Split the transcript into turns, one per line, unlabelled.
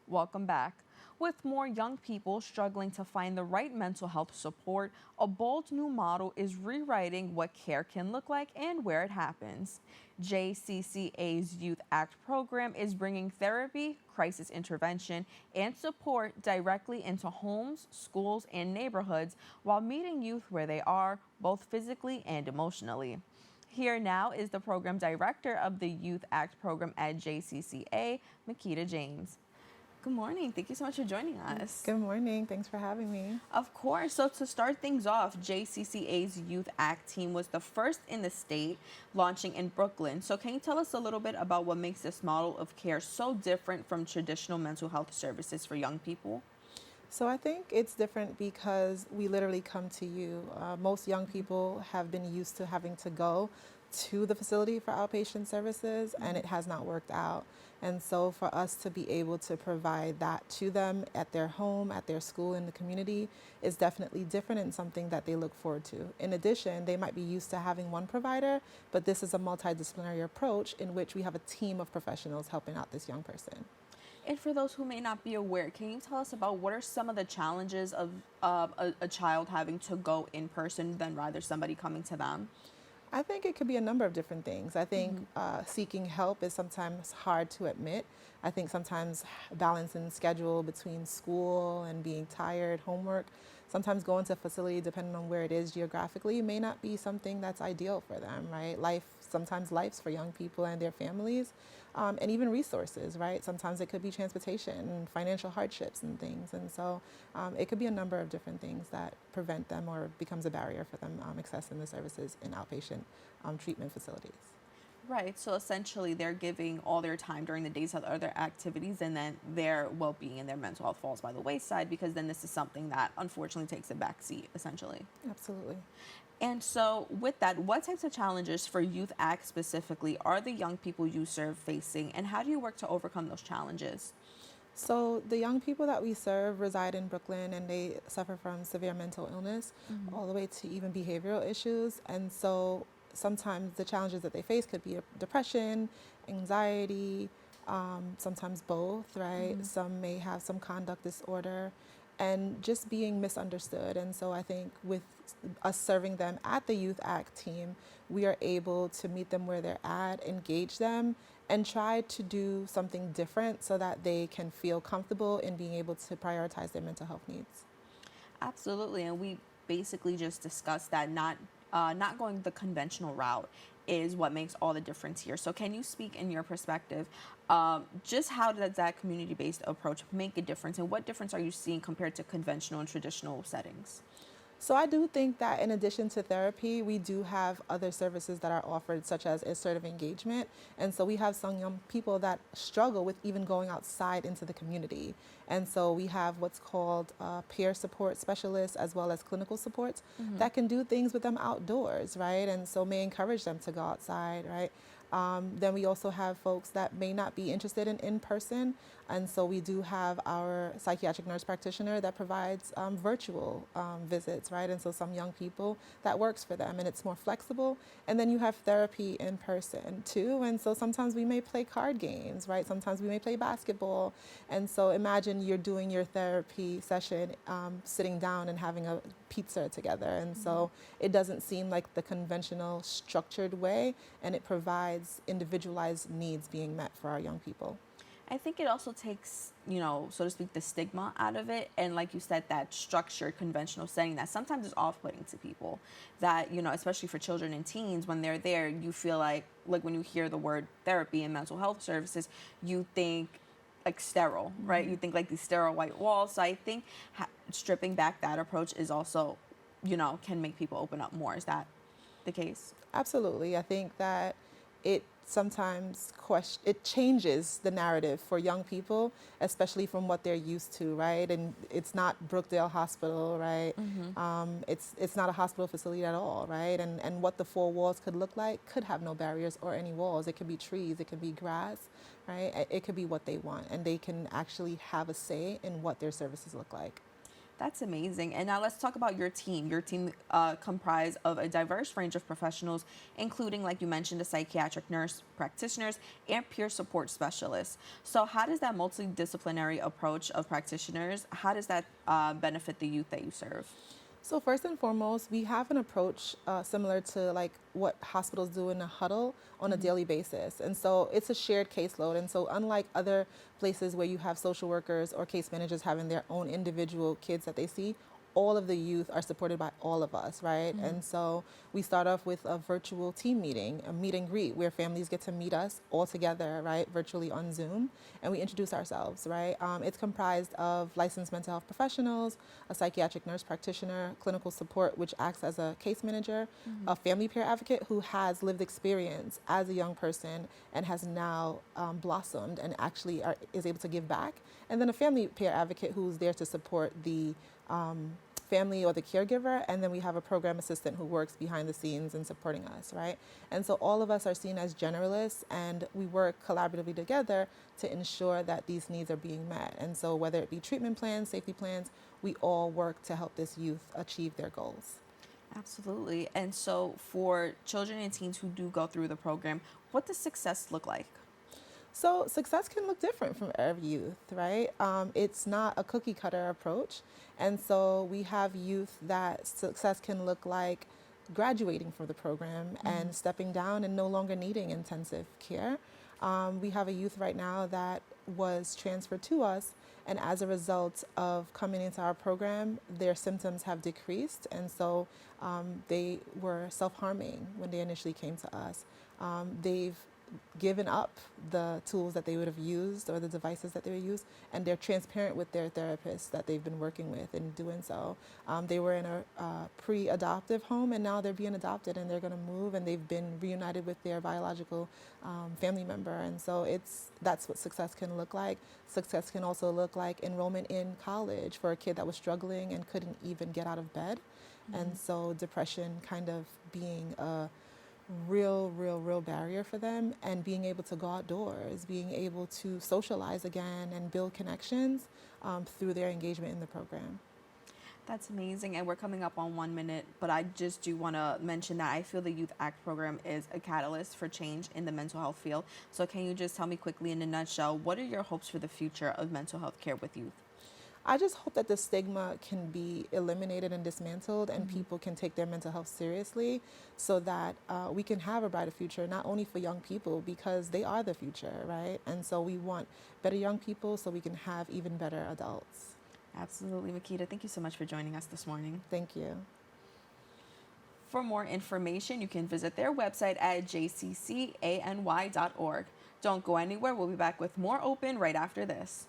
Welcome back. With more young people struggling to find the right mental health support, a bold new model is rewriting what care can look like and where it happens. JCCA's Youth Act program is bringing therapy, crisis intervention, and support directly into homes, schools, and neighborhoods while meeting youth where they are, both physically and emotionally. Here now is the program director of the Youth Act program at JCCA, McQuita James. Good morning. Thank you so much for joining us.
Good morning. Thanks for having me.
Of course. So to start things off, JCCA's Youth Act team was the first in the state launching in Brooklyn. So can you tell us a little bit about what makes this model of care so different from traditional mental health services for young people?
So I think it's different because we literally come to you. Most young people have been used to having to go to the facility for outpatient services, and it has not worked out. And so for us to be able to provide that to them at their home, at their school, in the community is definitely different and something that they look forward to. In addition, they might be used to having one provider, but this is a multidisciplinary approach in which we have a team of professionals helping out this young person.
And for those who may not be aware, can you tell us about what are some of the challenges of a child having to go in person than rather somebody coming to them?
I think it could be a number of different things. I think seeking help is sometimes hard to admit. I think sometimes balancing schedule between school and being tired, homework, sometimes going to a facility, depending on where it is geographically, may not be something that's ideal for them, right? Sometimes life's for young people and their families, and even resources, right? Sometimes it could be transportation and financial hardships and things. And so it could be a number of different things that prevent them or becomes a barrier for them accessing the services in outpatient treatment facilities.
Right. So essentially, they're giving all their time during the days of other activities, and then their well being and their mental health falls by the wayside because then this is something that unfortunately takes a back seat, essentially.
Absolutely.
And so, with that, what types of challenges for Youth Act specifically are the young people you serve facing, and how do you work to overcome those challenges?
So the young people that we serve reside in Brooklyn and they suffer from severe mental illness all the way to even behavioral issues. And so sometimes the challenges that they face could be depression, anxiety, sometimes both, right? Some may have some conduct disorder and just being misunderstood. And so I think with us serving them at the Youth Act team, we are able to meet them where they're at, engage them, and try to do something different so that they can feel comfortable in being able to prioritize their mental health needs.
Absolutely, and we basically just discussed that not going the conventional route is what makes all the difference here. So can you speak in your perspective, just how does that community-based approach make a difference, and what difference are you seeing compared to conventional and traditional settings?
So I do think that in addition to therapy, we do have other services that are offered, such as assertive engagement. And so we have some young people that struggle with even going outside into the community. And so we have what's called peer support specialists as well as clinical supports that can do things with them outdoors, right? And so may encourage them to go outside, right? Then we also have folks that may not be interested in person. And so we do have our psychiatric nurse practitioner that provides virtual visits, right? And so some young people, that works for them and it's more flexible. And then you have therapy in person too. And so sometimes we may play card games, right? Sometimes we may play basketball. And so imagine you're doing your therapy session, sitting down and having a pizza together. And so it doesn't seem like the conventional structured way, and it provides individualized needs being met for our young people.
I think it also takes, so to speak, the stigma out of it. And like you said, that structured conventional setting that sometimes is off-putting to people that, especially for children and teens, when they're there, you feel like when you hear the word therapy and mental health services, you think like sterile, right? You think like these sterile white walls. So I think stripping back that approach is also, can make people open up more. Is that the case?
Absolutely. I think that it sometimes it changes the narrative for young people, especially from what they're used to, right? And it's not Brookdale Hospital, right? It's not a hospital facility at all, right? And what the four walls could look like could have no barriers or any walls. It could be trees, it could be grass, right? It could be what they want, and they can actually have a say in what their services look like.
That's amazing. And now let's talk about your team. Your team comprised of a diverse range of professionals, including, like you mentioned, a psychiatric nurse practitioners and peer support specialists. So how does that multidisciplinary approach of practitioners, how does that benefit the youth that you serve?
So first and foremost, we have an approach similar to like what hospitals do in a huddle on a daily basis. And so it's a shared caseload. And so unlike other places where you have social workers or case managers having their own individual kids that they see, all of the youth are supported by all of us, right? And so we start off with a virtual team meeting, a meet and greet where families get to meet us all together, right, virtually on Zoom, and we introduce ourselves, right? It's comprised of licensed mental health professionals, a psychiatric nurse practitioner, clinical support, which acts as a case manager, a family peer advocate who has lived experience as a young person and has now blossomed and actually is able to give back, and then a family peer advocate who's there to support the family or the caregiver, and then we have a program assistant who works behind the scenes and supporting us, right? And so all of us are seen as generalists, and we work collaboratively together to ensure that these needs are being met. And so whether it be treatment plans, safety plans, we all work to help this youth achieve their goals.
Absolutely. And so for children and teens who do go through the program, what does success look like?
So success can look different from every youth, right? It's not a cookie cutter approach. And so we have youth that success can look like graduating from the program and stepping down and no longer needing intensive care. We have a youth right now that was transferred to us, and as a result of coming into our program, their symptoms have decreased, and so they were self-harming when they initially came to us. They've given up the tools that they would have used or the devices that they would use, and they're transparent with their therapists that they've been working with in doing so. They were in a pre-adoptive home, and now they're being adopted, and they're going to move, and they've been reunited with their biological family member. And so that's what success can look like. Success can also look like enrollment in college for a kid that was struggling and couldn't even get out of bed. And so depression kind of being a real barrier for them, and being able to go outdoors, being able to socialize again and build connections through their engagement in the program.
That's amazing. And we're coming up on 1 minute, but I just do want to mention that I feel the Youth Act program is a catalyst for change in the mental health field. So can you just tell me quickly in a nutshell, what are your hopes for the future of mental health care with youth?
I just hope that the stigma can be eliminated and dismantled, and people can take their mental health seriously, so that we can have a brighter future, not only for young people, because they are the future, right? And so we want better young people so we can have even better adults.
Absolutely, McQuita. Thank you so much for joining us this morning.
Thank you.
For more information, you can visit their website at jccany.org. Don't go anywhere. We'll be back with more Open right after this.